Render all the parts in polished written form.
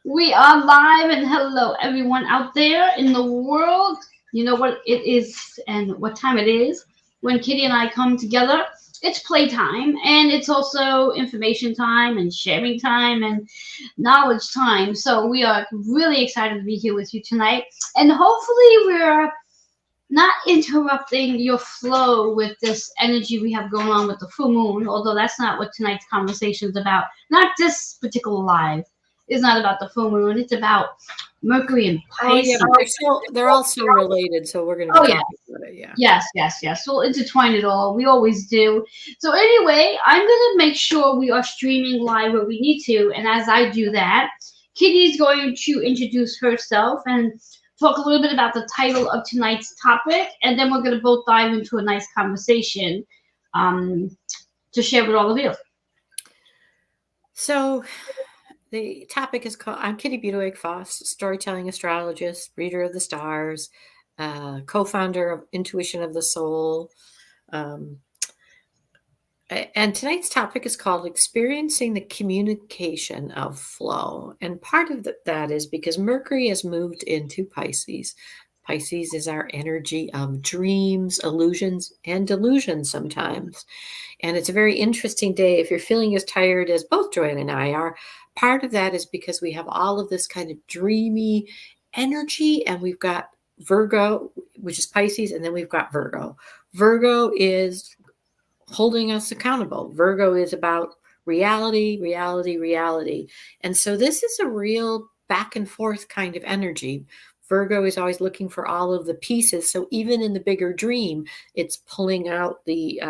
We are live, and hello everyone out there in the world. You know what it is and what time it is when Kitty and I come together. It's playtime, and it's also information time and sharing time and knowledge time. So we are really excited to be here with you tonight, and hopefully we're not interrupting your flow with this energy we have going on with the full moon, although that's not what tonight's conversation is about. Not this particular live. It's not about the full moon. It's about Mercury and Oh yeah, Pisces. but they're all so related, so we're going to be Oh yeah. talking about it. Yeah. Yes. We'll intertwine it all. We always do. So anyway, I'm gonna make sure we are streaming live where we need to, and as I do that, Kitty's going to introduce herself and talk a little bit about the title of tonight's topic, and then we're gonna both dive into a nice conversation um, to share with all of you. So the topic is called. I'm Kitty Budewig Foss, storytelling astrologist, reader of the stars, co-founder of Intuition of the Soul. Um, and tonight's topic is called experiencing the communication of flow. And part of that is because Mercury has moved into Pisces. Pisces is our energy of dreams, illusions, and delusions sometimes. And it's a very interesting day. If you're feeling as tired as both Joanne and I are, part of that is because we have all of this kind of dreamy energy, and we've got Virgo, which is Pisces, and then we've got Virgo. Virgo is holding us accountable. Virgo is about reality, reality, reality. And so this is a real back and forth kind of energy. Virgo is always looking for all of the pieces. So even in the bigger dream, it's pulling out the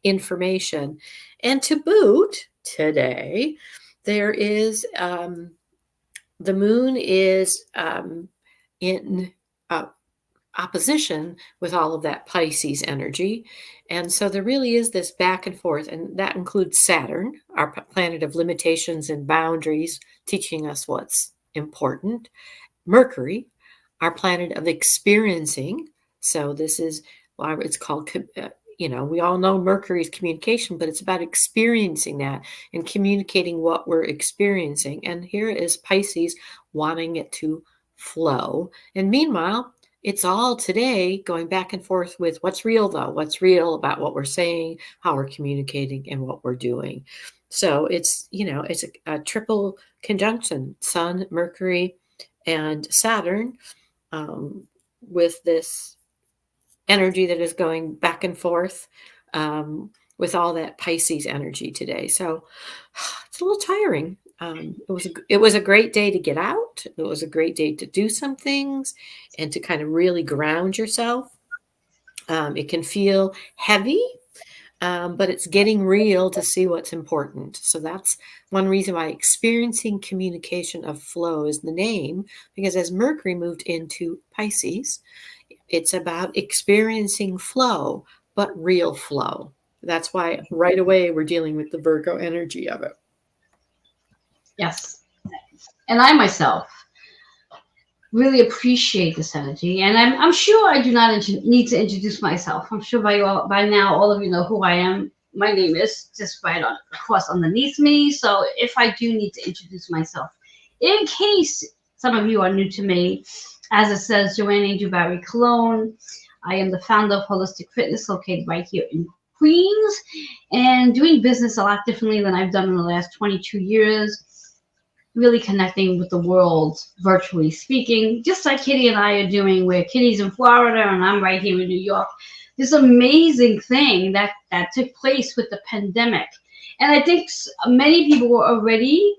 information. And to boot, today, there is the moon is in opposition with all of that Pisces energy. And so there really is this back and forth, and that includes Saturn, our planet of limitations and boundaries, teaching us what's important. Mercury, our planet of experiencing. So this is why it's called, we all know Mercury's communication, but it's about experiencing that and communicating what we're experiencing. And here is Pisces wanting it to flow. And meanwhile, it's all today going back and forth with what's real, though, what's real about what we're saying, how we're communicating, and what we're doing. So it's a triple conjunction, Sun, Mercury, and Saturn, with this energy that is going back and forth with all that Pisces energy today. So it's a little tiring. It was a great day to get out. It was a great day to do some things and to kind of really ground yourself. It can feel heavy, but it's getting real to see what's important. So that's one reason why experiencing communication of flow is the name, because as Mercury moved into Pisces, it's about experiencing flow, but real flow. That's why right away we're dealing with the Virgo energy of it. Yes, and I myself really appreciate this energy, and I'm sure I do not need to introduce myself. I'm sure by now all of you know who I am. My name is just right on across underneath me. So if I do need to introduce myself, in case some of you are new to me, as it says, Joanne Angel Barry Cologne. I am the founder of Holistic Fitness, located right here in Queens, and doing business a lot differently than I've done in the last 22 years. Really connecting with the world, virtually speaking, just like Kitty and I are doing, where Kitty's in Florida and I'm right here in New York. This amazing thing that took place with the pandemic. And I think many people were already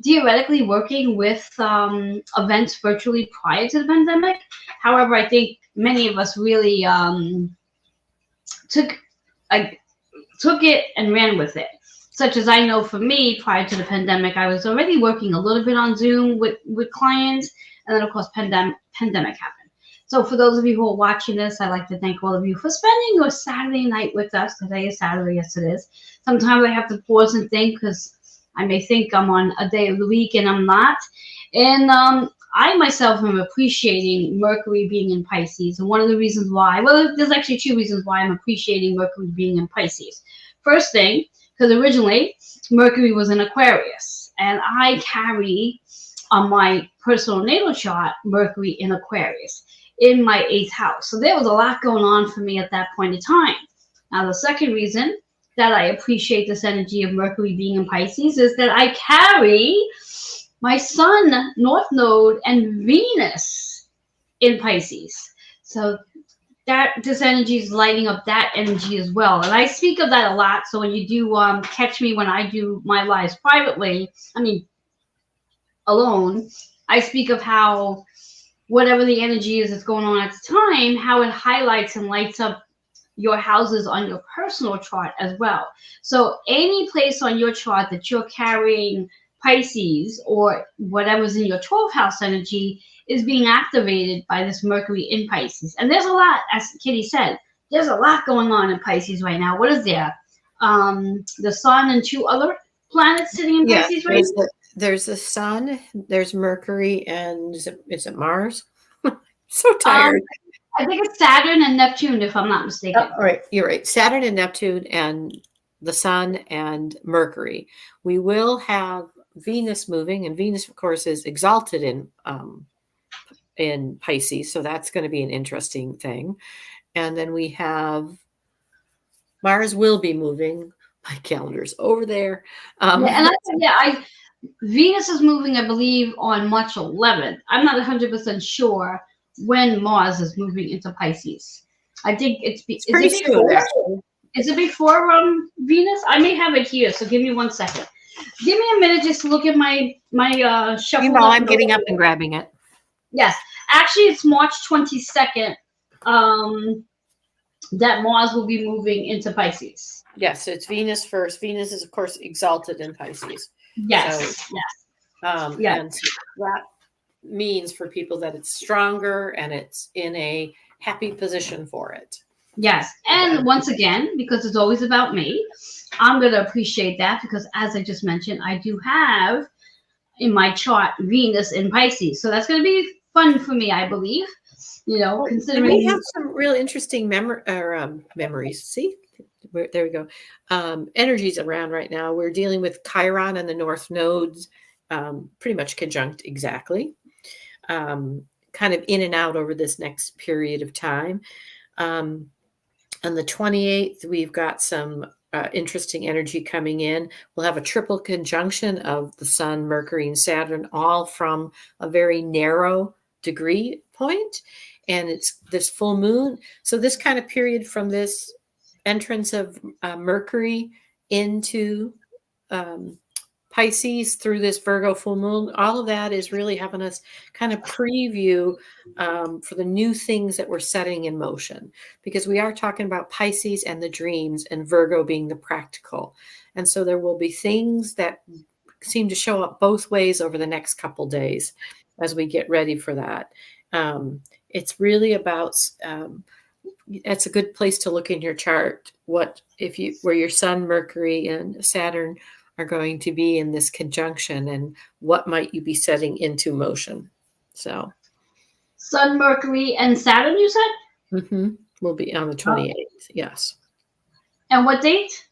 theoretically working with events virtually prior to the pandemic. However, I think many of us really took it and ran with it. Such as I know for me, prior to the pandemic, I was already working a little bit on Zoom with clients, and then of course pandemic happened. So for those of you who are watching this, I'd like to thank all of you for spending your Saturday night with us. Today is Saturday, yes it is. Sometimes I have to pause and think, because I may think I'm on a day of the week and I'm not. And I myself am appreciating Mercury being in Pisces. And one of the reasons why, well, there's actually two reasons why I'm appreciating Mercury being in Pisces. First thing, because originally Mercury was in Aquarius, and I carry on my personal natal chart, Mercury in Aquarius in my 8th house. So there was a lot going on for me at that point in time. Now, the second reason that I appreciate this energy of Mercury being in Pisces is that I carry my Sun, North Node, and Venus in Pisces. So that this energy is lighting up that energy as well. And I speak of that a lot. So when you do catch me when I do my lives privately, I mean, alone, I speak of how whatever the energy is that's going on at the time, how it highlights and lights up your houses on your personal chart as well. So any place on your chart that you're carrying Pisces or whatever's in your 12th house energy is being activated by this Mercury in Pisces. And there's a lot, as Kitty said, there's a lot going on in Pisces right now. What is there? The Sun and 2 other planets sitting in Pisces right now? There's the Sun, there's Mercury, and is it Mars? So tired. I think it's Saturn and Neptune, if I'm not mistaken. Oh, right, you're right. Saturn and Neptune and the Sun and Mercury. We will have Venus moving, and Venus, of course, is exalted in Pisces, so that's going to be an interesting thing. And then we have Mars will be moving. My calendar's over there. Venus is moving, I believe, on March 11th. I'm not 100% sure when Mars is moving into Pisces. I think it's pretty soon, actually. Is it before Venus? I may have it here, so give me 1 second. Give me a minute just to look at my shuffle. You know, I'm getting up and grabbing it. Yes, actually, it's March 22nd. That Mars will be moving into Pisces. Yes, it's Venus first. Venus is, of course, exalted in Pisces. Yes, so, yes. And so that means for people that it's stronger and it's in a happy position for it. Yes, and once again, because it's always about me, I'm going to appreciate that because, as I just mentioned, I do have in my chart Venus in Pisces. So that's going to be fun for me, I believe. You know, considering we have some real interesting memories. See, there we go. Energies around right now. We're dealing with Chiron and the North Nodes, pretty much conjunct exactly, kind of in and out over this next period of time. On the 28th, we've got some interesting energy coming in. We'll have a triple conjunction of the Sun, Mercury, and Saturn, all from a very narrow degree point. And it's this full moon. So this kind of period from this entrance of Mercury into Pisces through this Virgo full moon, all of that is really having us kind of preview for the new things that we're setting in motion, because we are talking about Pisces and the dreams and Virgo being the practical. And so there will be things that seem to show up both ways over the next couple days as we get ready for that. It's really about, it's a good place to look in your chart. Where your Sun, Mercury, and Saturn are going to be in this conjunction, and what might you be setting into motion. So Sun, Mercury, and Saturn, you said? Will be on the 28th. Yes. And what date?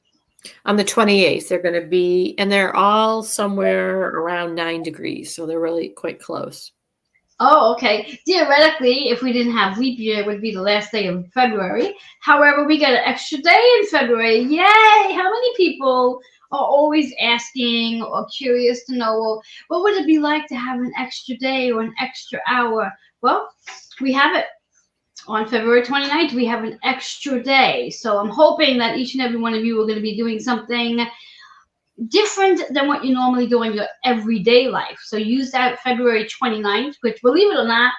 On the 28th, they're going to be, and they're all somewhere around 9 degrees. So they're really quite close. Oh, okay. Theoretically, if we didn't have leap year, it would be the last day of February. However, we get an extra day in February. Yay! How many people are always asking or curious to know, well, what would it be like to have an extra day or an extra hour? Well, we have it. On February 29th, we have an extra day. So I'm hoping that each and every one of you are going to be doing something different than what you normally do in your everyday life. So use that February 29th, which, believe it or not,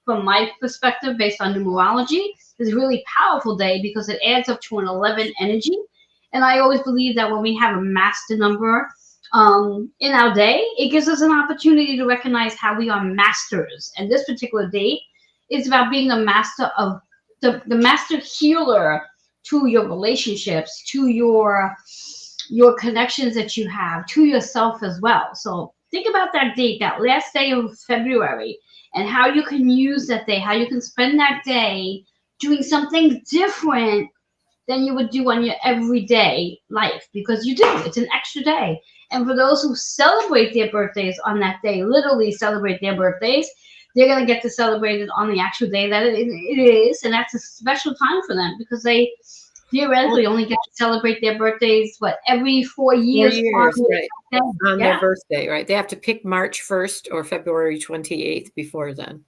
from my perspective, based on numerology, is a really powerful day because it adds up to an 11 energy. And I always believe that when we have a master number in our day, it gives us an opportunity to recognize how we are masters. And this particular date is about being the master of the master healer to your relationships, to your connections that you have, to yourself as well. So think about that date, that last day of February, and how you can use that day, how you can spend that day doing something different than you would do on your everyday life, because you do. It's an extra day. And for those who celebrate their birthdays on that day, literally celebrate their birthdays, they're going to get to celebrate it on the actual day that it is. And that's a special time for them because they theoretically only get to celebrate their birthdays, every 4 years, 4 years, right? On Yeah. their birthday, right? They have to pick March 1st or February 28th before then.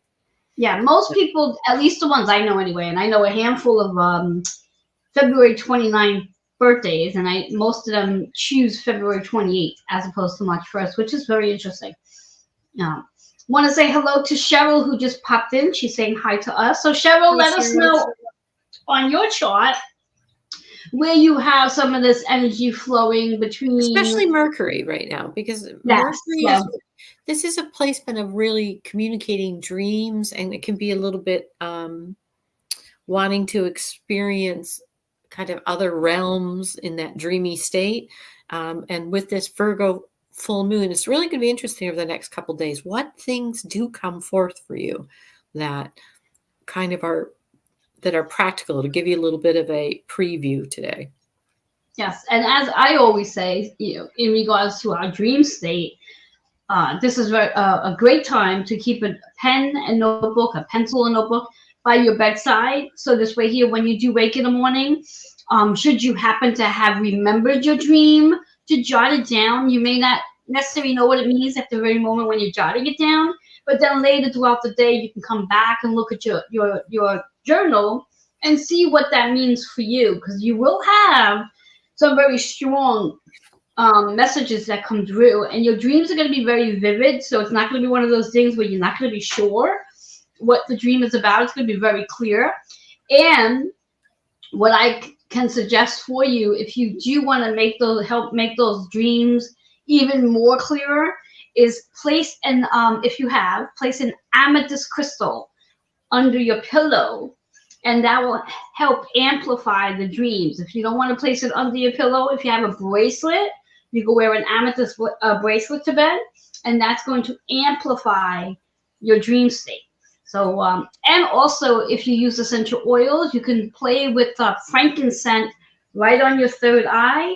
Yeah, most people, at least the ones I know anyway, and I know a handful of February 29th birthdays, and most of them choose February 28th as opposed to March 1st, which is very interesting. Want to say hello to Cheryl, who just popped in. She's saying hi to us. So Cheryl, let us know on your chart where you have some of this energy flowing between, especially Mercury right now, because Mercury this is a placement of really communicating dreams, and it can be a little bit wanting to experience kind of other realms in that dreamy state. And with this Virgo full moon, it's really going to be interesting over the next couple of days. What things do come forth for you that kind of are practical, to give you a little bit of a preview today. Yes, and as I always say, in regards to our dream state, this is a great time to keep a pen and notebook, a pencil and notebook by your bedside. So this way here, when you do wake in the morning, should you happen to have remembered your dream, to jot it down. You may not necessarily know what it means at the very moment when you're jotting it down, but then later throughout the day, you can come back and look at your journal and see what that means for you, because you will have some very strong messages that come through, and your dreams are going to be very vivid. So it's not going to be one of those things where you're not going to be sure what the dream is about. It's going to be very clear. And what I can suggest for you, if you do want to help make those dreams even more clearer, is place an amethyst crystal under your pillow, and that will help amplify the dreams. If you don't want to place it under your pillow, if you have a bracelet, you can wear an amethyst bracelet to bed, and that's going to amplify your dream state. So, and also, if you use essential oils, you can play with frankincense right on your third eye.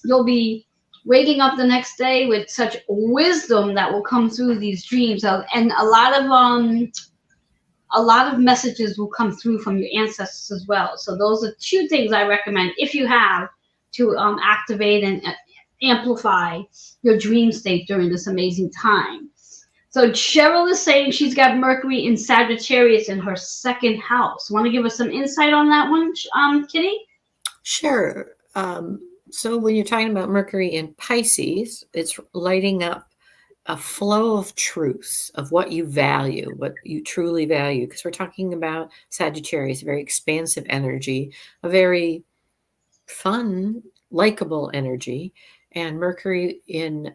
You'll be waking up the next day with such wisdom that will come through these dreams, and a lot of messages will come through from your ancestors as well. So those are two things I recommend if you have to activate and amplify your dream state during this amazing time. So Cheryl is saying she's got Mercury in Sagittarius in her second house. Want to give us some insight on that one, Kitty? Sure. So when you're talking about Mercury in Pisces, it's lighting up a flow of truth of what you value, what you truly value, because we're talking about Sagittarius, a very expansive energy, a very fun, likable energy. And Mercury in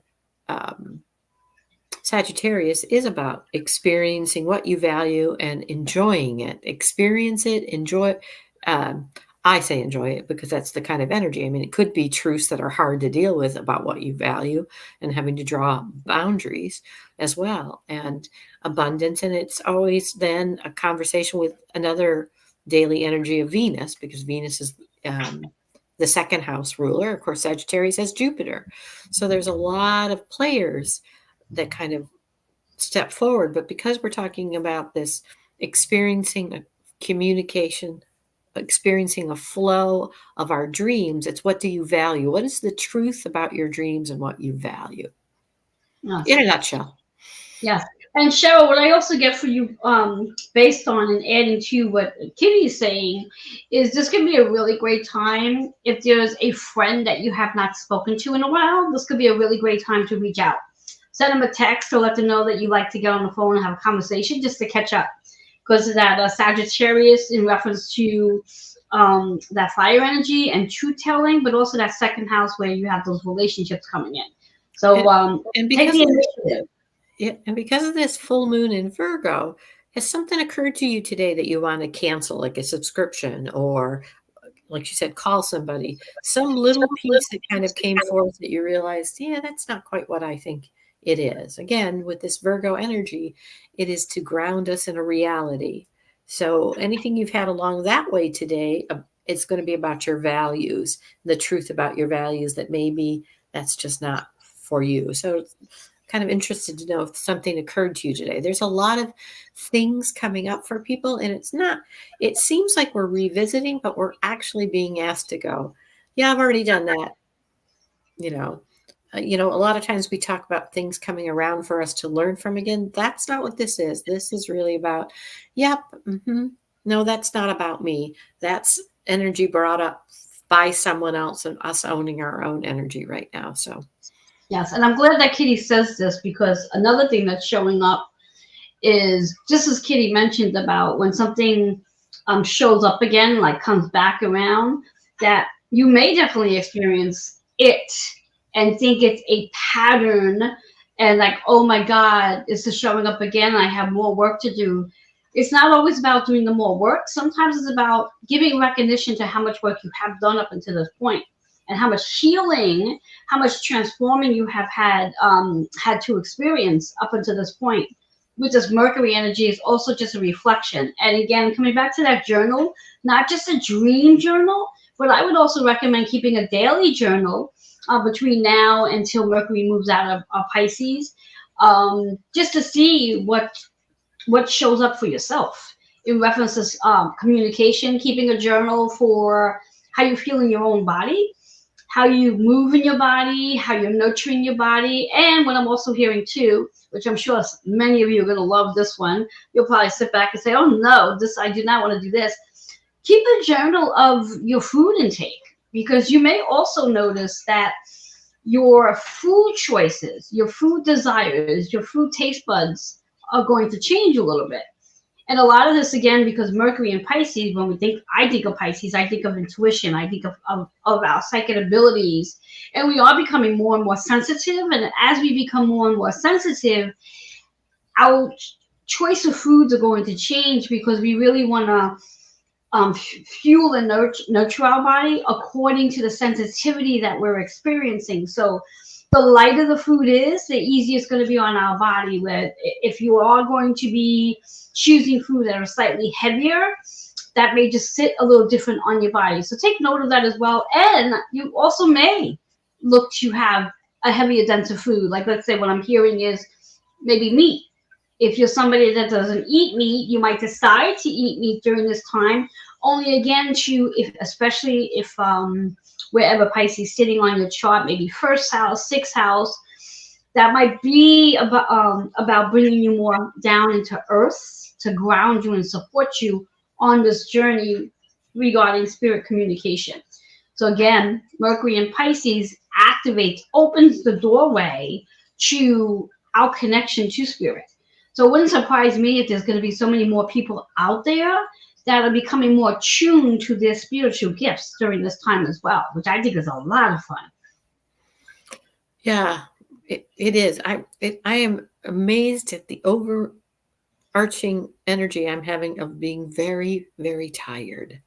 Sagittarius is about experiencing what you value and enjoying it. Experience it, enjoy it. I say enjoy it because that's the kind of energy. I mean, it could be truths that are hard to deal with about what you value and having to draw boundaries as well, and abundance. And it's always then a conversation with another daily energy of Venus, because Venus is the second house ruler. Of course, Sagittarius has Jupiter. So there's a lot of players that kind of step forward. But because we're talking about this experiencing a communication, experiencing a flow of our dreams, it's what do you value? What is the truth about your dreams and what you value? In a nutshell. Yes. And Cheryl, what I also get for you, based on and adding to what Kitty is saying, is this can be a really great time if there's a friend that you have not spoken to in a while. This could be a really great time to reach out. Send them a text to let them know that you like to get on the phone and have a conversation just to catch up. Because of that Sagittarius in reference to that fire energy and truth-telling, but also that second house where you have those relationships coming in. So and take the initiative. And because of this full moon in Virgo, has something occurred to you today that you want to cancel, like a subscription, or like you said, call somebody, some little piece that kind of came forth that you realized, yeah, that's not quite what I think it is. Again, with this Virgo energy, it is to ground us in a reality. So anything you've had along that way today, it's going to be about your values, the truth about your values, that maybe that's just not for you. So kind of interested to know if something occurred to you today. There's a lot of things coming up for people, and it seems like we're revisiting, but we're actually being asked to go, yeah, I've already done that. You know, a lot of times we talk about things coming around for us to learn from again. That's not what this is. This is really about, yep, no, that's not about me. That's energy brought up by someone else and us owning our own energy right now. So Yes, and I'm glad that Kitty says this, because another thing that's showing up is, just as Kitty mentioned about when something shows up again, like comes back around, that you may definitely experience it and think it's a pattern, and like, oh my God, this is showing up again. I have more work to do. It's not always about doing the more work. Sometimes it's about giving recognition to how much work you have done up until this point, and how much healing, how much transforming you have had to experience up until this point. With this Mercury energy is also just a reflection. And again, coming back to that journal, not just a dream journal, but I would also recommend keeping a daily journal between now until Mercury moves out of Pisces, just to see what shows up for yourself in reference to communication, keeping a journal for how you feel in your own body, how you move in your body, how you're nurturing your body. And what I'm also hearing too, which I'm sure many of you are going to love this one, you'll probably sit back and say, oh no, I do not want to do this. Keep a journal of your food intake, because you may also notice that your food choices, your food desires, your food taste buds are going to change a little bit. And a lot of this, again, because Mercury in Pisces, I think of Pisces, I think of intuition, I think of our psychic abilities. And we are becoming more and more sensitive. And as we become more and more sensitive, our choice of foods are going to change, because we really want to fuel and nurture our body according to the sensitivity that we're experiencing. So the lighter the food is, the easier it's going to be on our body. Where if you are going to be choosing food that are slightly heavier, that may just sit a little different on your body. So take note of that as well. And you also may look to have a heavier dense of food. Like, let's say what I'm hearing is maybe meat. If you're somebody that doesn't eat meat, you might decide to eat meat during this time. Only again, especially if wherever Pisces sitting on your chart, maybe first house, sixth house, that might be about bringing you more down into earth to ground you and support you on this journey regarding spirit communication. So again, Mercury in Pisces opens the doorway to our connection to spirit. So it wouldn't surprise me if there's going to be so many more people out there that are becoming more tuned to their spiritual gifts during this time as well, which I think is a lot of fun. Yeah, it is. I am amazed at the overarching energy I'm having of being very, very tired.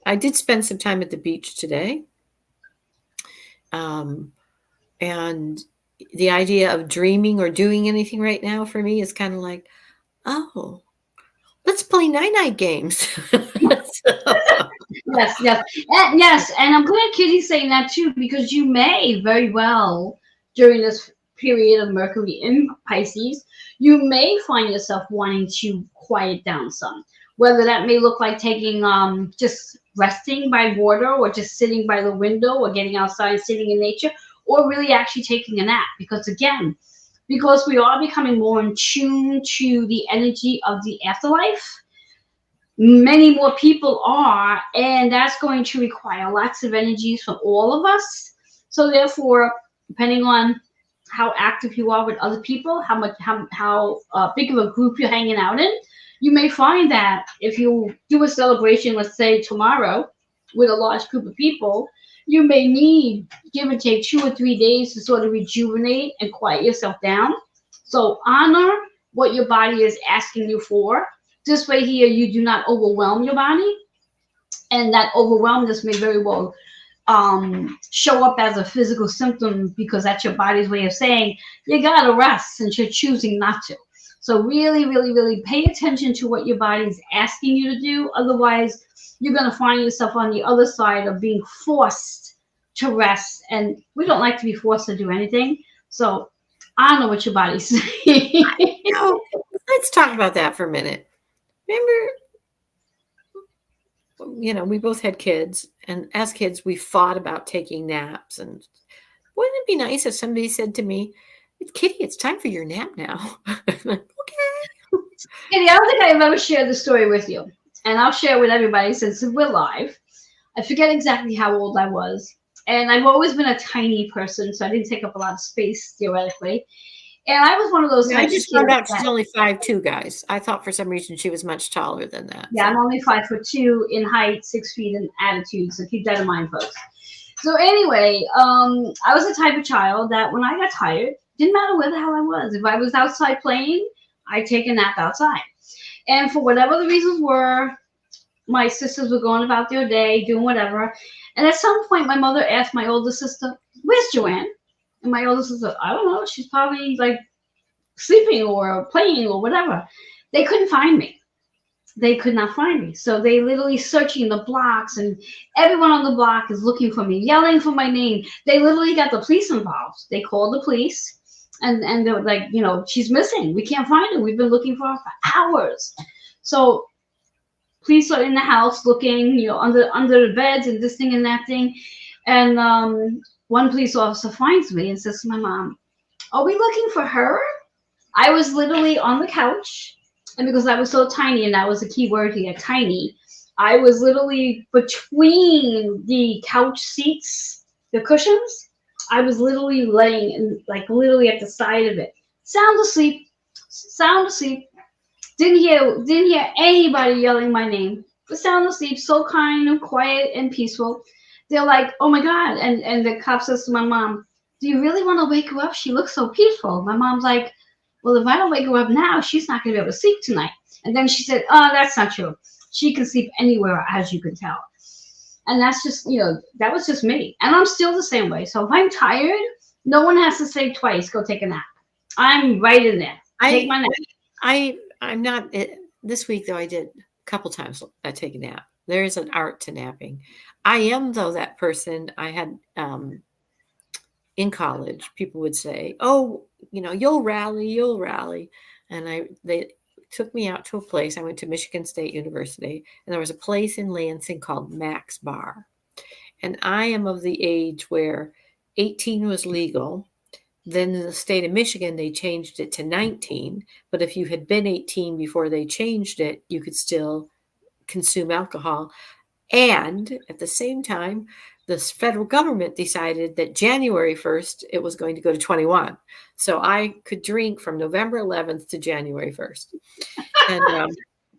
I did spend some time at the beach today. And the idea of dreaming or doing anything right now for me is kind of like, oh, let's play night games. Yes. And I'm glad Kitty's saying that too, because you may very well, during this period of Mercury in Pisces, you may find yourself wanting to quiet down some. Whether that may look like taking just resting by water, or just sitting by the window, or getting outside and sitting in nature, or really actually taking a nap. Because again, because we are becoming more in tune to the energy of the afterlife, many more people are, and that's going to require lots of energies from all of us. So therefore, depending on how active you are with other people, how big of a group you're hanging out in, you may find that if you do a celebration, let's say tomorrow, with a large group of people, you may need, give or take, 2 or 3 days to sort of rejuvenate and quiet yourself down. So honor what your body is asking you for. This way here, you do not overwhelm your body. And that overwhelmness may very well show up as a physical symptom, because that's your body's way of saying, you gotta rest, since you're choosing not to. So really, really, really pay attention to what your body's asking you to do. Otherwise, you're going to find yourself on the other side of being forced to rest, and we don't like to be forced to do anything. So I don't know what your body's saying. No, let's talk about that for a minute. Remember, we both had kids, and as kids, we fought about taking naps. And wouldn't it be nice if somebody said to me, "Kitty, it's time for your nap now"? Like, okay. Kitty, I don't think I've ever shared the story with you, and I'll share it with everybody since we're live. I forget exactly how old I was, and I've always been a tiny person, so I didn't take up a lot of space theoretically. And I was one of those. I just found out she's only 5'2", guys. I thought for some reason she was much taller than that. Yeah, so. I'm only 5'2" in height, 6 feet in attitude. So keep that in mind, folks. So anyway, I was the type of child that when I got tired, didn't matter where the hell I was. If I was outside playing, I'd take a nap outside. And for whatever the reasons were, my sisters were going about their day, doing whatever. And at some point, my mother asked my older sister, "Where's Joanne?" And my older sister, "I don't know. She's probably like sleeping or playing or whatever." They couldn't find me. They could not find me. So they literally searching the blocks, and everyone on the block is looking for me, yelling for my name. They literally got the police involved. They called the police, and they were like, "She's missing. We can't find her. We've been looking for her for hours." So police are in the house looking, under the beds and this thing and that thing. And one police officer finds me and says to my mom, "Are we looking for her?" I was literally on the couch, and because I was so tiny, and that was a key word here, tiny, I was literally between the couch seats, the cushions. I was literally laying literally at the side of it, sound asleep. Didn't hear anybody yelling my name, but sound asleep, so kind and quiet and peaceful. They're like, "Oh my God." And the cop says to my mom, "Do you really want to wake her up? She looks so peaceful." My mom's like, "Well, if I don't wake her up now, she's not going to be able to sleep tonight." And then she said, "Oh, that's not true. She can sleep anywhere, as you can tell." And that's just, that was just me. And I'm still the same way. So if I'm tired, no one has to say twice, "Go take a nap." I'm right in there. Take my nap. I'm not, this week though, I did a couple times I take a nap. There is an art to napping. I am, though, that person I had in college. People would say, "Oh, you'll rally." And they took me out to a place. I went to Michigan State University, and there was a place in Lansing called Mac's Bar. And I am of the age where 18 was legal. Then in the state of Michigan, they changed it to 19. But if you had been 18 before they changed it, you could still consume alcohol. And at the same time, the federal government decided that January 1st, it was going to go to 21. So I could drink from November 11th to January 1st.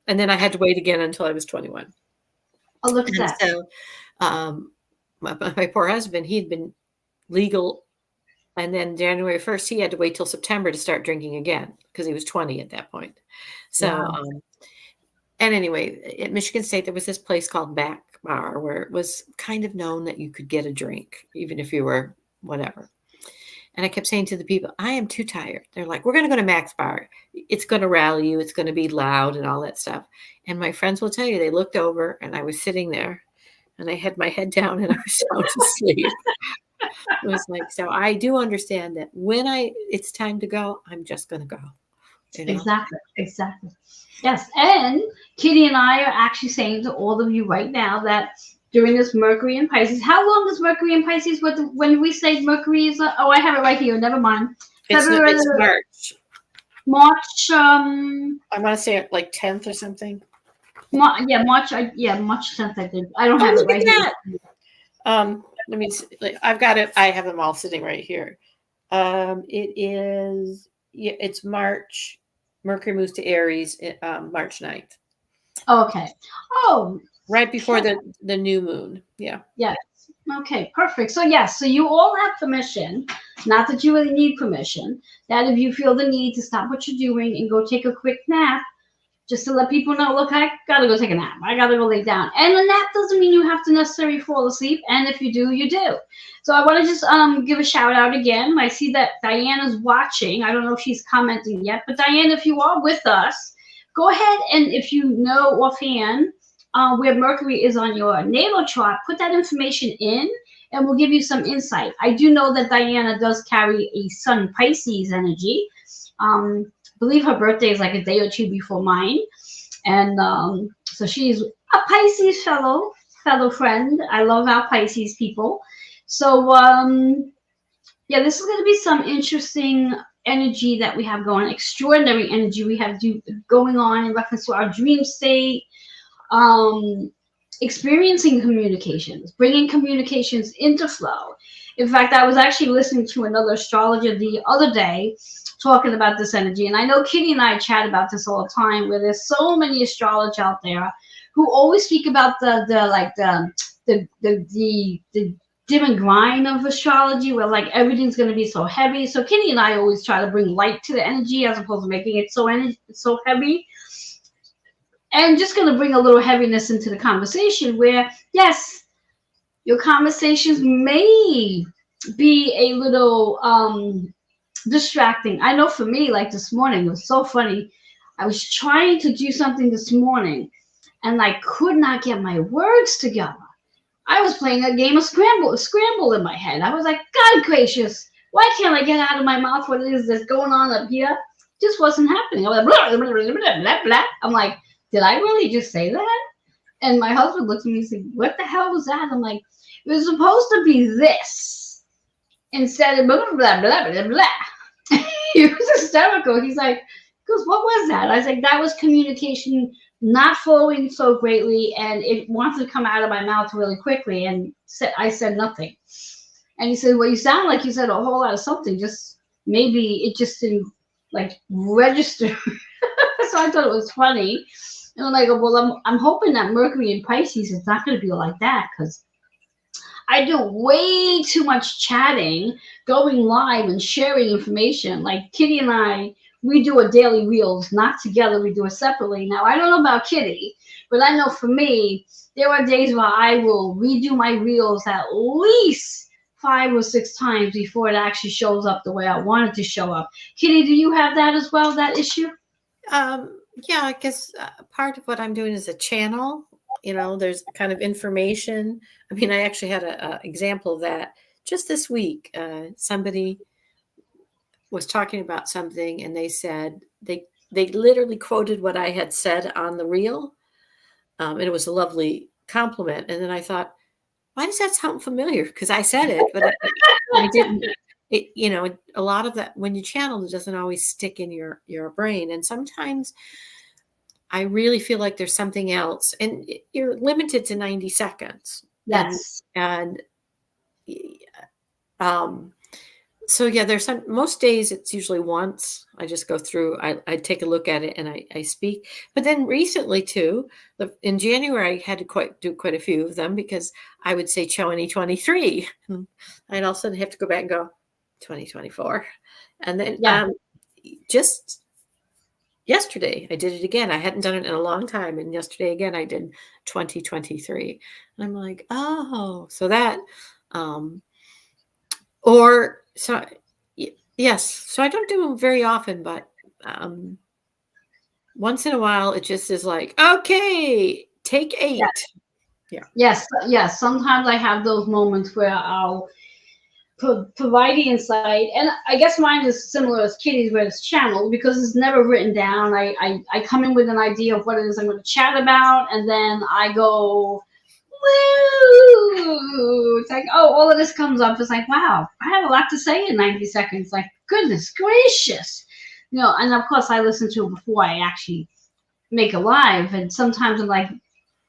And then I had to wait again until I was 21. Oh, look at that. So my poor husband, he had been legal. And then January 1st, he had to wait till September to start drinking again because he was 20 at that point. So, wow. And anyway, at Michigan State, there was this place called Mac Bar where it was kind of known that you could get a drink, even if you were whatever. And I kept saying to the people, "I am too tired." They're like, "We're going to go to Mac's Bar. It's going to rally you. It's going to be loud and all that stuff." And my friends will tell you, they looked over and I was sitting there and I had my head down and I was sound asleep. It was like, so I do understand that when it's time to go, I'm just going to go. Exactly. Yes. And Kitty and I are actually saying to all of you right now that during this Mercury and Pisces, how long is Mercury and Pisces? When we say Mercury is, I have it right here. Never mind. It's March. March. I want to say it like 10th or something. March 10th. I did. I don't have it right here. Let me see. I've got it. I have them all sitting right here. It is. Yeah, it's March. Mercury moves to Aries March 9th. Okay. Oh. Right before the new moon. Yeah. Yes. Okay, perfect. So yes, so you all have permission, not that you really need permission, that if you feel the need to stop what you're doing and go take a quick nap, just to let people know, look, I gotta go take a nap. I gotta go lay down. And a nap doesn't mean you have to necessarily fall asleep. And if you do, you do. So I want to just give a shout out again. I see that Diane is watching. I don't know if she's commenting yet, but Diane, if you are with us, go ahead and if you know offhand where Mercury is on your natal chart, put that information in and we'll give you some insight. I do know that Diana does carry a Sun Pisces energy. I believe her birthday is like a day or two before mine. And so she's a Pisces fellow friend. I love our Pisces people. So yeah, this is going to be some interesting energy that we have going, extraordinary energy we have going on in reference to our dream state, experiencing communications, bringing communications into flow. In fact, I was actually listening to another astrologer the other day talking about this energy, and I know Kitty and I chat about this all the time, where there's so many astrologers out there who always speak about the dim and grind of astrology, where like everything's going to be so heavy. So Kitty and I always try to bring light to the energy as opposed to making it so heavy. And just going to bring a little heaviness into the conversation where, yes, your conversations may be a little distracting. I know for me, like this morning, it was so funny. I was trying to do something this morning and I could not get my words together. I was playing a game of scramble in my head. I was like, God gracious, why can't I get out of my mouth what it is that's going on up here? Just wasn't happening. I was like, blah, blah, blah, blah, blah, blah. I'm like, did I really just say that? And my husband looked at me and said, what the hell was that? I'm like, it was supposed to be this instead of blah, blah, blah, blah, blah. He was hysterical. He's like, because what was that? I was like, that was communication not flowing so greatly, and it wanted to come out of my mouth really quickly, and I said nothing. And he said, well, you sound like you said a whole lot of something, just maybe it just didn't like register. So I thought it was funny. And I'm like, well, I'm hoping that Mercury in Pisces is not going to be like that, because I do way too much chatting, going live and sharing information. Like Kitty and I, we do a daily reels, not together, we do it separately. Now, I don't know about Kitty, but I know for me, there are days where I will redo my reels at least 5 or 6 times before it actually shows up the way I want it to show up. Kitty, do you have that as well, that issue? Yeah, I guess part of what I'm doing is a channel. You know, there's kind of information. I mean, I actually had an example of that just this week. Somebody was talking about something, and they said they literally quoted what I had said on the reel, and it was a lovely compliment. And then I thought, why does that sound familiar? Because I said it, but I didn't. You know, a lot of that when you channel, it doesn't always stick in your brain, and sometimes I really feel like there's something else, and you're limited to 90 seconds. Yes. And so yeah, there's most days it's usually once. I just go through, I take a look at it and I speak. But then recently too, in January, I had to do quite a few of them because I would say 2023. I'd all of a sudden have to go back and go 2024. And then just yesterday, I did it again. I hadn't done it in a long time. And yesterday again, I did 2023. And I'm like, oh, so that, yes. So I don't do them very often, but once in a while, it just is like, okay, take 8. Yeah. Yes. Sometimes I have those moments where I'll provide the insight, and I guess mine is similar as Kitty's, where it's channeled because it's never written down. I come in with an idea of what it is I'm going to chat about, and then I go, woo! It's like, oh, all of this comes up. It's like, wow, I have a lot to say in 90 seconds. Like, goodness gracious. You know, and of course I listen to it before I actually make a live, and sometimes I'm like,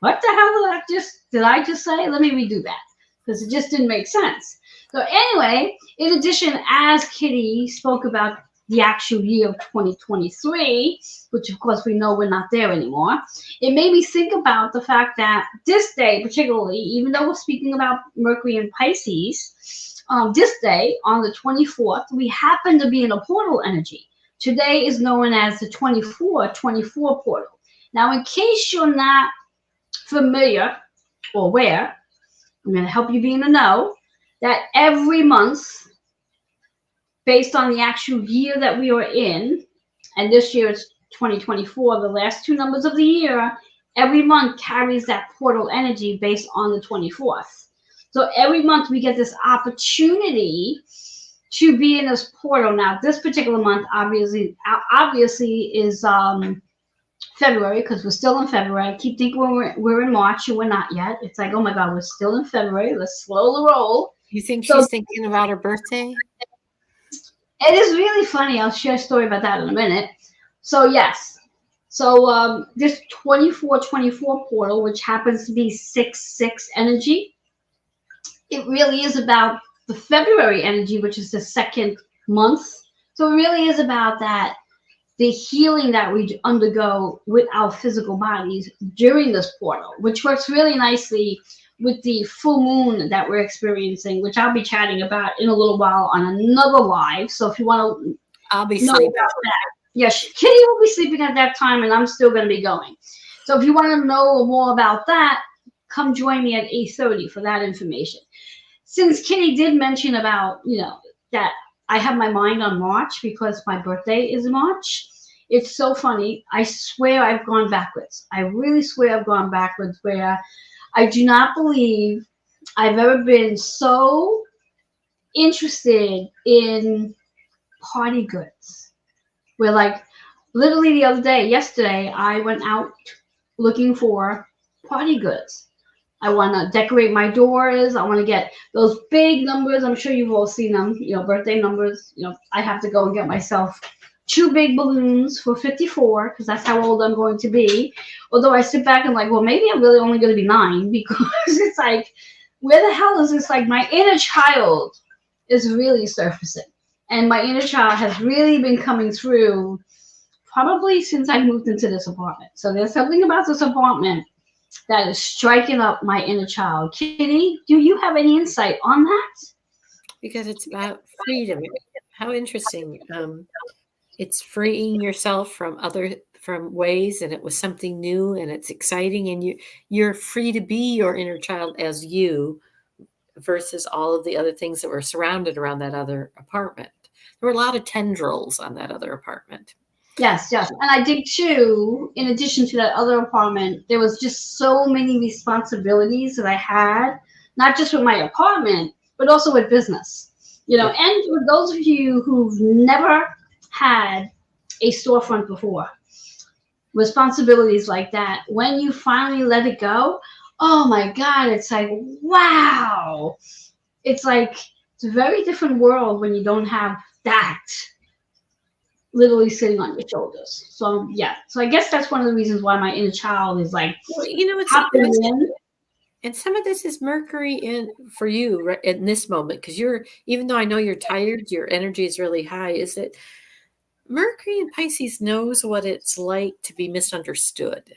what the hell did I just say? Let me redo that, because it just didn't make sense. So anyway, in addition, as Kitty spoke about the actual year of 2023, which of course we know we're not there anymore, it made me think about the fact that this day particularly, even though we're speaking about Mercury and Pisces, this day on the 24th, we happen to be in a portal energy. Today is known as the 24 portal. Now, in case you're not familiar or aware, I'm going to help you be in the know that every month, based on the actual year that we are in, and this year it's 2024, the last 2 numbers of the year, every month carries that portal energy based on the 24th. So every month we get this opportunity to be in this portal. Now, this particular month obviously is February, because we're still in February. I keep thinking we're in March and we're not yet. It's like, oh my God, we're still in February. Let's slow the roll. You think So she's thinking about her birthday? it is really funny. I'll share a story about that in a minute. So yes. So this 24/24 portal, which happens to be 6/6 energy, it really is about the February energy, which is the second month. So it really is about that, the healing that we undergo with our physical bodies during this portal, which works really nicely with the full moon that we're experiencing, which I'll be chatting about in a little while on another live. So if you want to I'll be know sleeping. about that, yes, Kitty will be sleeping at that time, and I'm still going to be going. So if you want to know more about that, come join me at 8:30 for that information. Since Kitty did mention about, that I have my mind on March because my birthday is March, it's so funny. I swear I've gone backwards. I really swear I've gone backwards, where I do not believe I've ever been so interested in party goods. Where, like, literally the other day, yesterday, I went out looking for party goods. I want to decorate my doors. I want to get those big numbers. I'm sure you've all seen them, birthday numbers. I have to go and get myself 2 big balloons for 54, because that's how old I'm going to be. Although I sit back and like, well, maybe I'm really only going to be 9, because it's like, where the hell is this? Like, my inner child is really surfacing. And my inner child has really been coming through probably since I moved into this apartment. So there's something about this apartment that is striking up my inner child. Kitty, do you have any insight on that? Because it's about freedom. How interesting. It's freeing yourself from ways, and it was something new, and it's exciting, and you're free to be your inner child as you, versus all of the other things that were surrounded around that other apartment. There were a lot of tendrils on that other apartment. Yes. And I think too, in addition to that other apartment, there was just so many responsibilities that I had, not just with my apartment, but also with business. And for those of you who've never had a storefront before, responsibilities like that, when you finally let it go, oh my God, it's like, wow. It's like, it's a very different world when you don't have that literally sitting on your shoulders. So yeah. So I guess that's one of the reasons why my inner child is like, and some of this is Mercury in for you right in this moment, because even though I know you're tired, your energy is really high. Is that Mercury in Pisces knows what it's like to be misunderstood,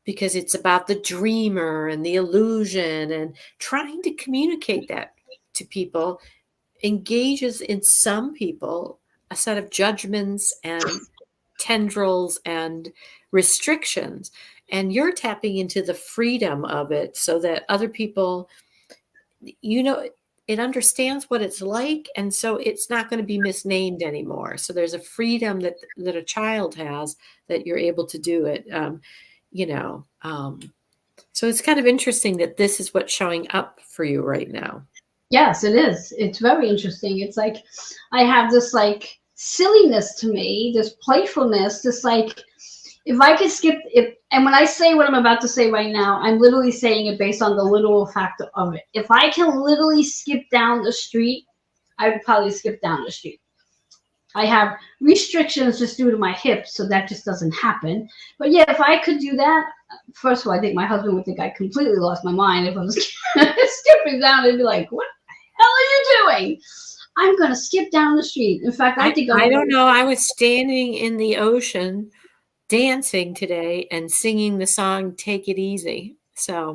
because it's about the dreamer and the illusion, and trying to communicate that to people engages in some people a set of judgments and tendrils and restrictions. And you're tapping into the freedom of it so that other people, it understands what it's like. And so it's not going to be misnamed anymore. So there's a freedom that a child has, that you're able to do it. So it's kind of interesting that this is what's showing up for you right now. Yes, it is. It's very interesting. It's like, I have this like silliness to me, this playfulness, this like, if I could skip it, and when I say what I'm about to say right now, I'm literally saying it based on the literal fact of it. If I can literally skip down the street, I would probably skip down the street. I have restrictions just due to my hips, so that just doesn't happen. But yeah, if I could do that, first of all, I think my husband would think I completely lost my mind if I was skipping down. He'd be like, what the hell are you doing? I'm going to skip down the street. In fact, I don't know. I was standing in the ocean dancing today and singing the song Take It Easy. So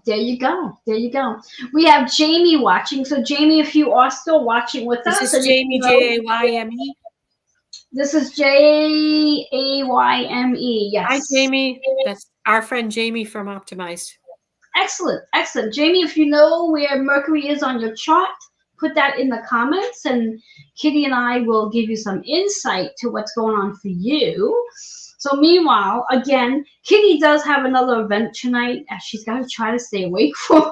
there you go. We have Jamie watching. So Jamie, if you are still watching with us. This is Jamie, Jayme. This is Jayme, yes. Hi, Jamie. That's our friend Jamie from Optimized. Excellent. Jamie, if you know where Mercury is on your chart, put that in the comments, and Kitty and I will give you some insight to what's going on for you. So meanwhile, again, Kitty does have another event tonight, as she's got to try to stay awake for.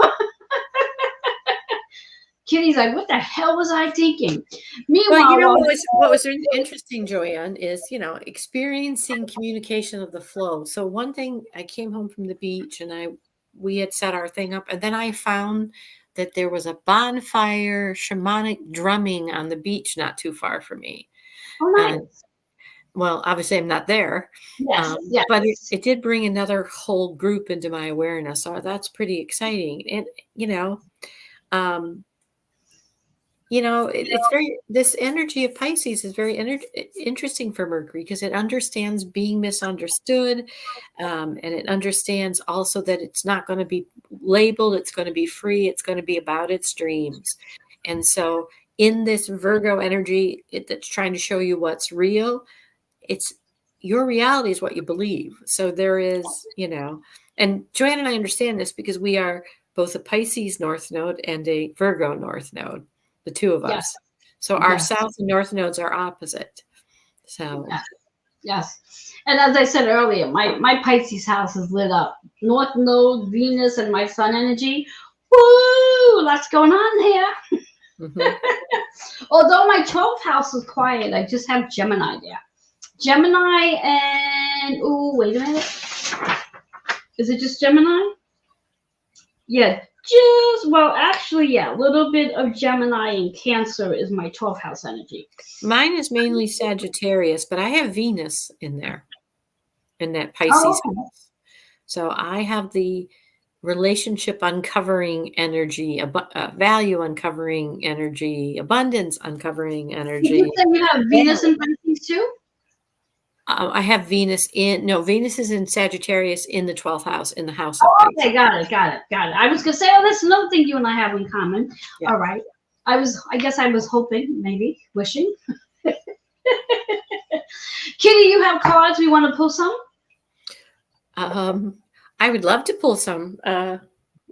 Kitty's like, what the hell was I thinking? Well, Meanwhile, what was interesting, Joanne, is experiencing communication of the flow. So one thing, I came home from the beach and we had set our thing up, and then I found that there was a bonfire, shamanic drumming on the beach not too far from me. oh, nice. Well, obviously I'm not there, Yes, yes. but it did bring another whole group into my awareness. So that's pretty exciting. And, it's this energy of Pisces is very interesting for Mercury because it understands being misunderstood. And it understands also that it's not going to be labeled. It's going to be free. It's going to be about its dreams. And so in this Virgo energy that's trying to show you what's real, it's your reality is what you believe. So there is, and Joanne and I understand this because we are both a Pisces North Node and a Virgo North Node, the two of us. Yes. So our South and North Nodes are opposite. So yes. And as I said earlier, my Pisces house is lit up. North Node, Venus, and my Sun energy. Woo! Lots going on here. Mm-hmm. Although my 12th house is quiet, I just have Gemini there. Gemini and wait a minute. Is it just Gemini? Yeah, a little bit of Gemini and Cancer is my 12th house energy. Mine is mainly Sagittarius, but I have Venus in there, in that Pisces house. So I have the relationship uncovering energy, value uncovering energy, abundance uncovering energy. Did you say you have Venus in Pisces too? I have Venus is in Sagittarius in the 12th house, in the house. Okay, got it. I was going to say, that's another thing you and I have in common. Yeah. All right. I guess I was hoping, maybe, wishing. Kitty, you have cards. We want to pull some? I would love to pull some.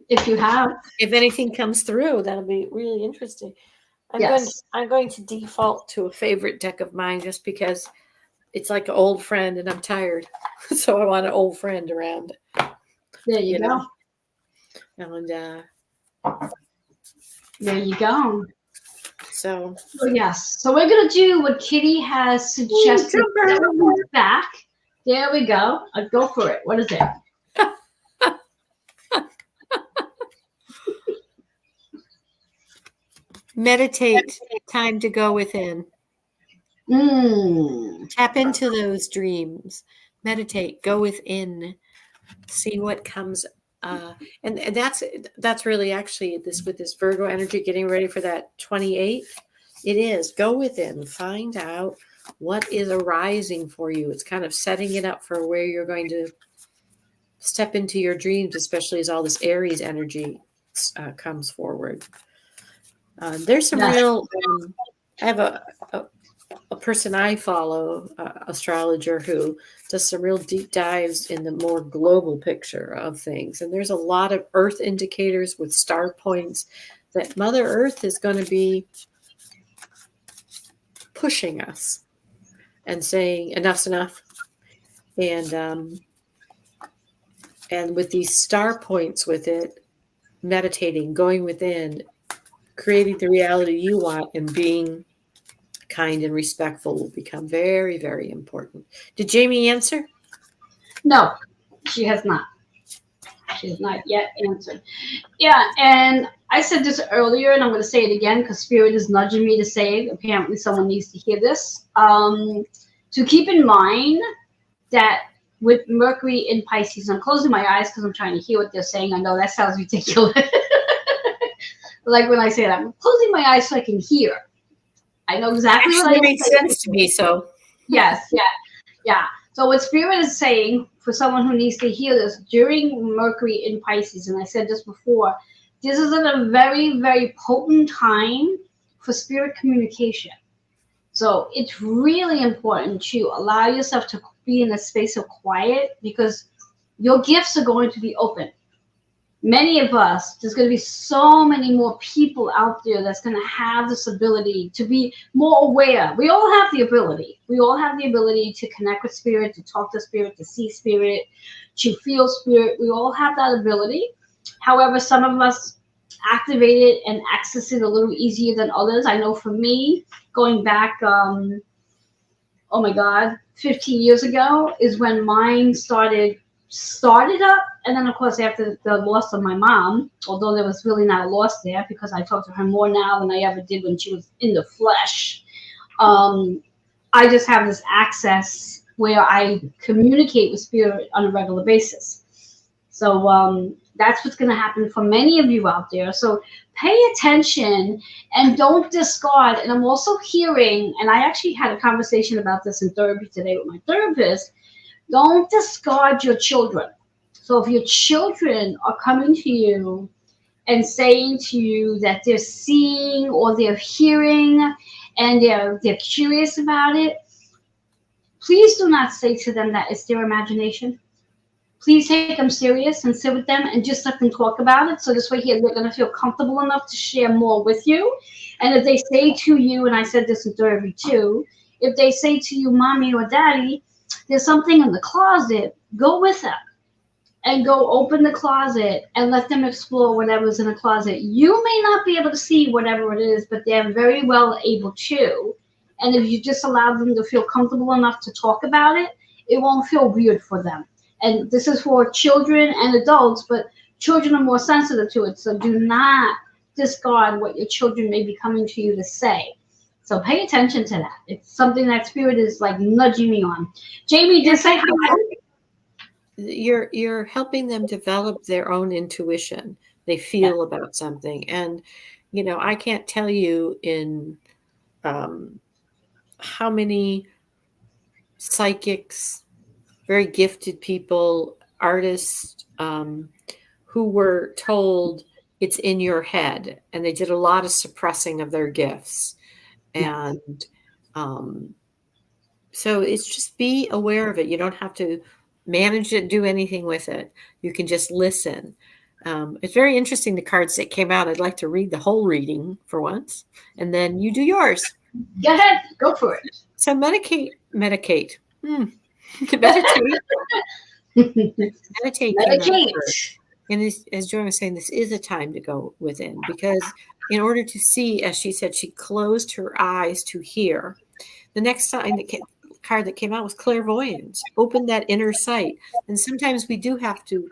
If you have. If anything comes through, that'll be really interesting. I'm going to default to a favorite deck of mine just because it's like an old friend and I'm tired. So I want an old friend around. There you go. And there you go. So yes. So we're gonna do what Kitty has suggested. Back. There we go. Go for it. What is it? Meditate. Time to go within. Tap into those dreams. Meditate. Go within. See what comes. And that's really actually with this Virgo energy getting ready for that 28th. It is go within. Find out what is arising for you. It's kind of setting it up for where you're going to step into your dreams, especially as all this Aries energy comes forward. There's some real. I have a person I follow, astrologer, who does some real deep dives in the more global picture of things. And there's a lot of Earth indicators with star points that Mother Earth is going to be pushing us and saying enough's enough. And with these star points with it, meditating, going within, creating the reality you want, and being kind and respectful will become very, very important. Did Jamie answer? No, she has not. She has not yet answered. Yeah, and I said this earlier, and I'm going to say it again because Spirit is nudging me to say it. Apparently someone needs to hear this. To keep in mind that with Mercury in Pisces, I'm closing my eyes because I'm trying to hear what they're saying. I know that sounds ridiculous. Like when I say that, I'm closing my eyes so I can hear. I know exactly what it makes sense to me. So yes, yeah. So what Spirit is saying for someone who needs to hear this during Mercury in Pisces, and I said this before, this is a very, very potent time for spirit communication. So it's really important to allow yourself to be in a space of quiet because your gifts are going to be open. Many of us, there's going to be so many more people out there that's going to have this ability to be more aware. We all have the ability. We all have the ability to connect with spirit, to talk to spirit, to see spirit, to feel spirit. We all have that ability. However, some of us activate it and access it a little easier than others. I know for me, going back, oh my God, 15 years ago is when mine started up. And then of course after the loss of my mom, although there was really not a loss there because I talk to her more now than I ever did when she was in the flesh. I just have this access where I communicate with spirit on a regular basis. So that's what's going to happen for many of you out there. So pay attention and don't discard. And I'm also hearing, and I actually had a conversation about this in therapy today with my therapist, don't discard your children. So if your children are coming to you and saying to you that they're seeing or they're hearing and they're curious about it, please do not say to them that it's their imagination. Please take them serious and sit with them and just let them talk about it. So this way here, they're going to feel comfortable enough to share more with you. And if they say to you, and I said this in therapy too, if they say to you, mommy or daddy, there's something in the closet, go with them and go open the closet and let them explore whatever's in the closet. You may not be able to see whatever it is, but they're very well able to. And if you just allow them to feel comfortable enough to talk about it, it won't feel weird for them. And this is for children and adults, but children are more sensitive to it. So do not discard what your children may be coming to you to say. So pay attention to that. It's something that spirit is like nudging me on. Jamie, just say hi. You're helping them develop their own intuition. They feel about something. And, you know, I can't tell you in how many psychics, very gifted people, artists, who were told it's in your head, and they did a lot of suppressing of their gifts. And so it's just be aware of it. You don't have to manage it, do anything with it. You can just listen. It's very interesting, the cards that came out. I'd like to read the whole reading for once, and then you do yours. Go ahead, go for it. So medicate. Meditate. And this, as Joy was saying, this is a time to go within, because in order to see, as she said, she closed her eyes to hear. The next card that came out was clairvoyance. Open that inner sight. And sometimes we do have to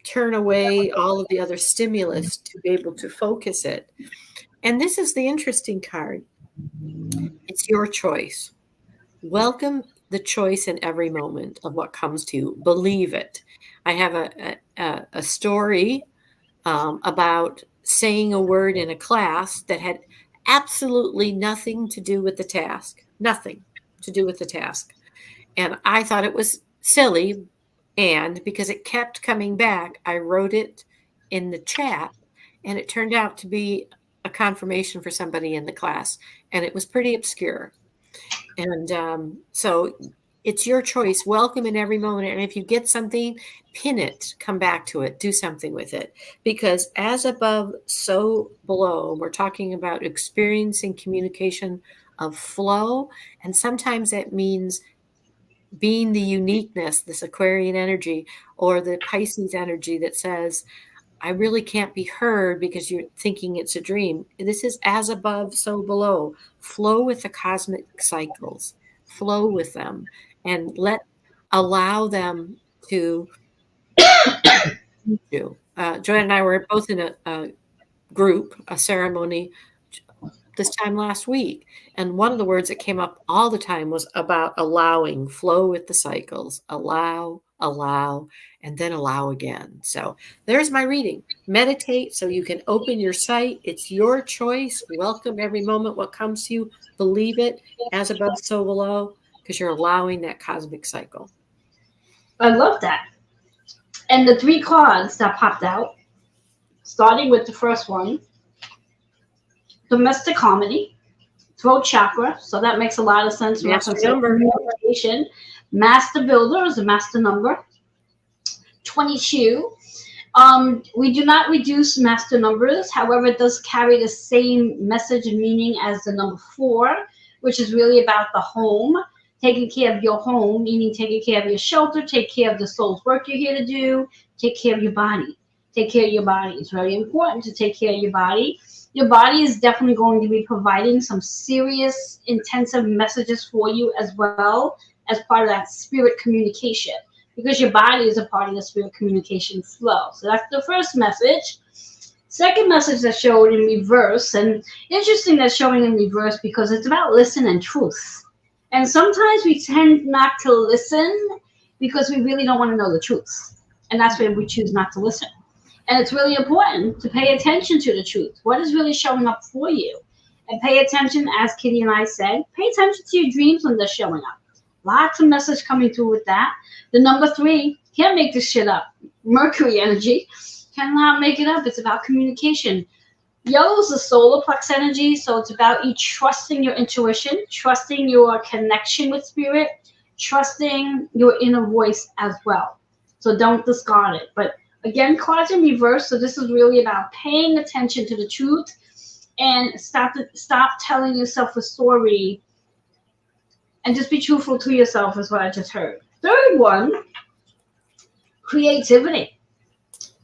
turn away all of the other stimulus to be able to focus it. And this is the interesting card. It's your choice. Welcome the choice in every moment of what comes to you. Believe it. I have a story about saying a word in a class that had absolutely nothing to do with the task. Nothing to do with the task. And I thought it was silly. And because it kept coming back, I wrote it in the chat, and it turned out to be a confirmation for somebody in the class. And it was pretty obscure. And so it's your choice. Welcome in every moment. And if you get something, pin it, come back to it, do something with it. Because as above, so below, we're talking about experiencing communication of flow. And sometimes that means being the uniqueness, this Aquarian energy or the Pisces energy that says, I really can't be heard because you're thinking it's a dream. This is as above, so below. Flow with the cosmic cycles. Flow with them and allow them to do. Joy and I were both in a group, a ceremony this time last week. And one of the words that came up all the time was about allowing, flow with the cycles, allow, and then allow again. So there's my reading. Meditate so you can open your sight. It's your choice. Welcome every moment what comes to you. Believe it, as above, so below, because you're allowing that cosmic cycle. I love that. And the 3 cards that popped out, starting with the first one, domestic harmony, throat chakra, so that makes a lot of sense. Master number. Master builder is a master number. 22. We do not reduce master numbers. However, it does carry the same message and meaning as the number 4, which is really about the home, taking care of your home, meaning taking care of your shelter, take care of the soul's work you're here to do, take care of your body. Take care of your body. It's very important to take care of your body. Your body is definitely going to be providing some serious, intensive messages for you as well as part of that spirit communication, because your body is a part of the spirit communication flow. So that's the first message. Second message that's showed in reverse, and interesting that's showing in reverse because it's about listen and truth. And sometimes we tend not to listen because we really don't want to know the truth. And that's where we choose not to listen. And it's really important to pay attention to the truth. What is really showing up for you? And pay attention, as Kitty and I said, pay attention to your dreams when they're showing up. Lots of message coming through with that. The number 3, can't make this shit up. Mercury energy, cannot make it up. It's about communication. Yellow is the solar plex energy, so it's about you trusting your intuition, trusting your connection with spirit, trusting your inner voice as well. So don't discard it. But again, cards in reverse, so this is really about paying attention to the truth and stop telling yourself a story and just be truthful to yourself is what I just heard. Third one, creativity.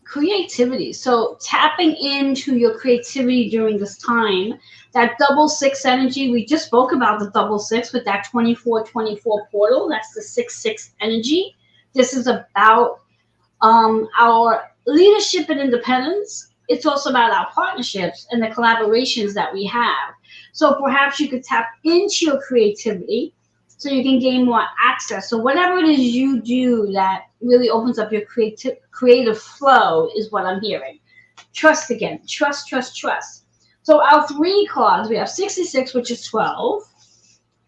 Creativity. So tapping into your creativity during this time. That double 6 energy, we just spoke about the double 6 with that 24/24 portal. That's the 6/6 energy. This is about our leadership and independence. It's also about our partnerships and the collaborations that we have. So perhaps you could tap into your creativity so you can gain more access. So whatever it is you do that really opens up your creative flow is what I'm hearing. Trust again. Trust, trust, trust. So our 3 cards, we have 66, which is 12,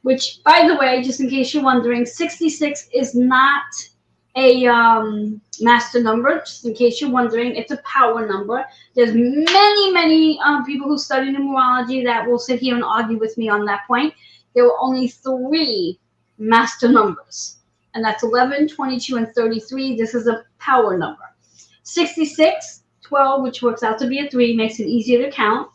which, by the way, just in case you're wondering, 66 is not a master number. Just in case you're wondering, it's a power number. There's many people who study numerology that will sit here and argue with me on that point. There were only 3 master numbers, and that's 11, 22, and 33. This is a power number. 66, 12, which works out to be a 3, makes it easier to count.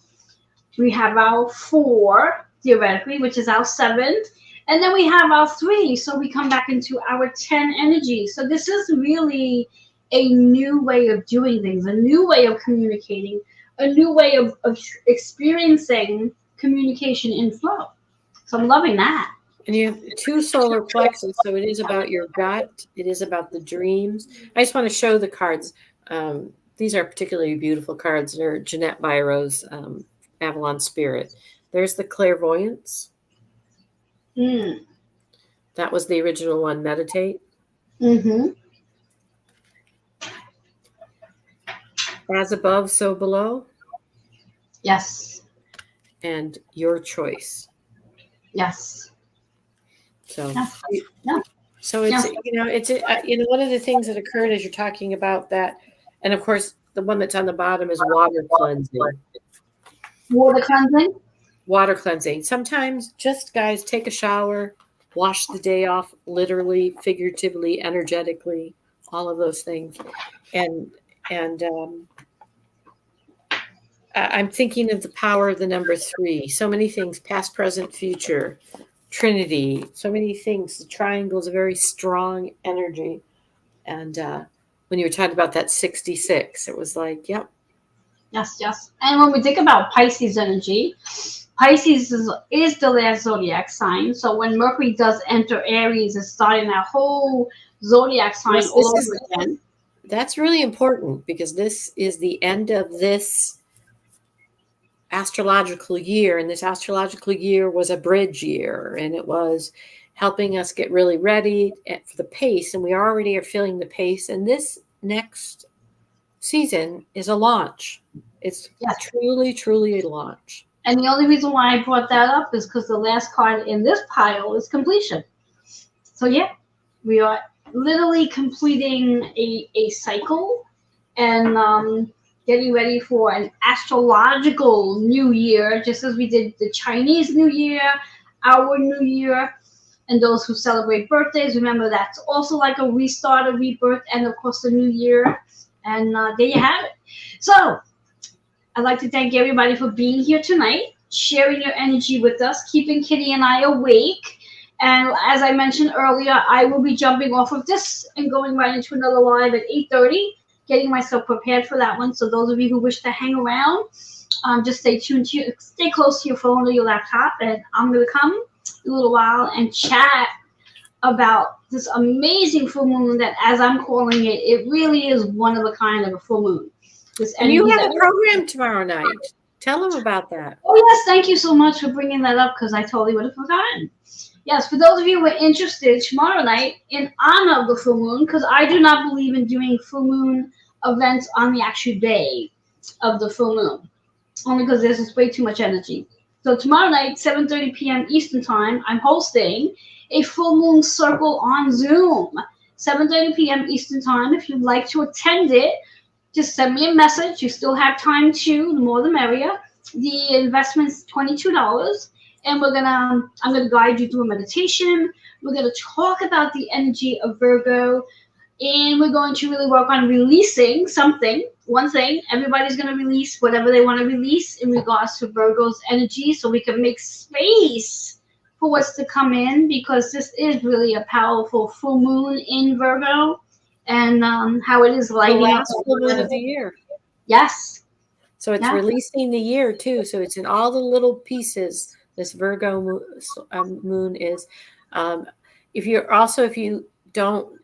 We have our 4, theoretically, which is our 7th. And then we have our 3, so we come back into our 10 energy. So this is really a new way of doing things, a new way of communicating, a new way of experiencing communication in flow. So I'm loving that. And you have 2 solar plexus, so it is about your gut. It is about the dreams. I just want to show the cards. These are particularly beautiful cards. They're Jeanette Byro's Avalon Spirit. There's the clairvoyance. That was the original one, meditate. As above, so below. Yes. And your choice. Yes. So, yeah. So it's it's one of the things that occurred as you're talking about that, and of course the one that's on the bottom is water cleansing. Water cleansing. Water cleansing. Sometimes just guys take a shower, wash the day off, literally, figuratively, energetically, all of those things, and I'm thinking of the power of the number 3. So many things, past, present, future, Trinity, so many things. The triangle is a very strong energy. And when you were talking about that 66, it was like, yep. Yes. And when we think about Pisces energy, Pisces is the last zodiac sign. So when Mercury does enter Aries, it's starting that whole zodiac sign all over again. That's really important because this is the end of this astrological year, and this astrological year was a bridge year, and it was helping us get really ready for the pace, and we already are feeling the pace, and this next season is a launch. It's truly a launch. And the only reason why I brought that up is because the last card in this pile is completion. So yeah, we are literally completing a cycle and getting ready for an astrological new year, just as we did the Chinese New Year, our New Year, and those who celebrate birthdays. Remember, that's also like a restart, a rebirth, and of course the new year. And there you have it. So I'd like to thank everybody for being here tonight, sharing your energy with us, keeping Kitty and I awake. And as I mentioned earlier, I will be jumping off of this and going right into another live at 8:30 getting myself prepared for that one. So those of you who wish to hang around, just stay close to your phone or your laptop, and I'm gonna come in a little while and chat about this amazing full moon that, as I'm calling it, it really is one of a kind of a full moon. This And you energy have a program tomorrow night. Tell them about that. Oh yes, thank you so much for bringing that up because I totally would have forgotten. Yes, for those of you who are interested, tomorrow night, in honor of the full moon, because I do not believe in doing full moon events on the actual day of the full moon, only because there's just way too much energy. So tomorrow night, 7:30 p.m. Eastern Time, I'm hosting a full moon circle on Zoom. 7:30 p.m. Eastern Time. If you'd like to attend it, just send me a message. You still have time to, the more the merrier. The investment's $22, and I'm gonna guide you through a meditation. We're gonna talk about the energy of Virgo, and we're going to really work on releasing something, one thing. Everybody's gonna release whatever they want to release in regards to Virgo's energy, so we can make space for what's to come in, because this is really a powerful full moon in Virgo, and how it is The lighting up. last full moon of the year. Yes. So it's Yeah. releasing the year too. So it's in all the little pieces. This Virgo moon is. If you don't,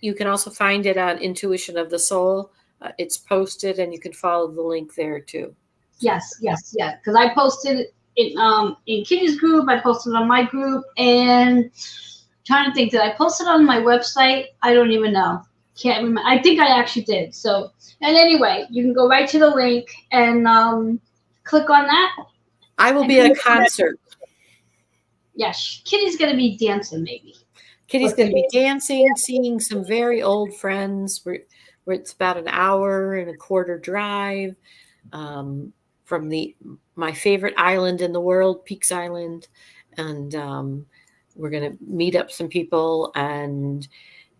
you can also find it on Intuition of the Soul. It's posted, and you can follow the link there too. Yes. Because I posted it in Kitty's group. I posted it on my group, and I'm trying to think, did I post it on my website? I don't even know. Can't remember. I think I actually did. So, and anyway, you can go right to the link and click on that. I will be at a concert. Yes, Kitty's gonna be dancing, maybe. Kitty's going to be dancing, seeing some very old friends. Where it's about an hour and a quarter drive from my favorite island in the world, Peaks Island, and we're going to meet up some people and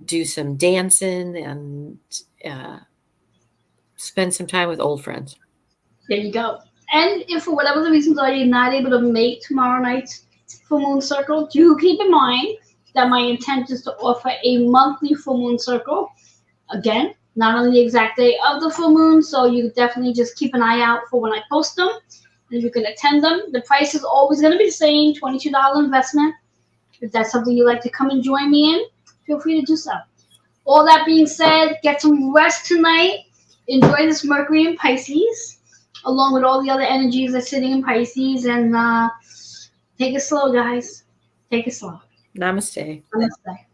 do some dancing and spend some time with old friends. There you go. And if for whatever the reasons are you're not able to make tomorrow night's full moon circle, do keep in mind that my intent is to offer a monthly full moon circle. Again, not on the exact day of the full moon, so you definitely just keep an eye out for when I post them. And you can attend them. The price is always going to be the same, $22 investment. If that's something you'd like to come and join me in, feel free to do so. All that being said, get some rest tonight. Enjoy this Mercury in Pisces, along with all the other energies that's sitting in Pisces, and take it slow, guys. Take it slow. Namaste. Namaste.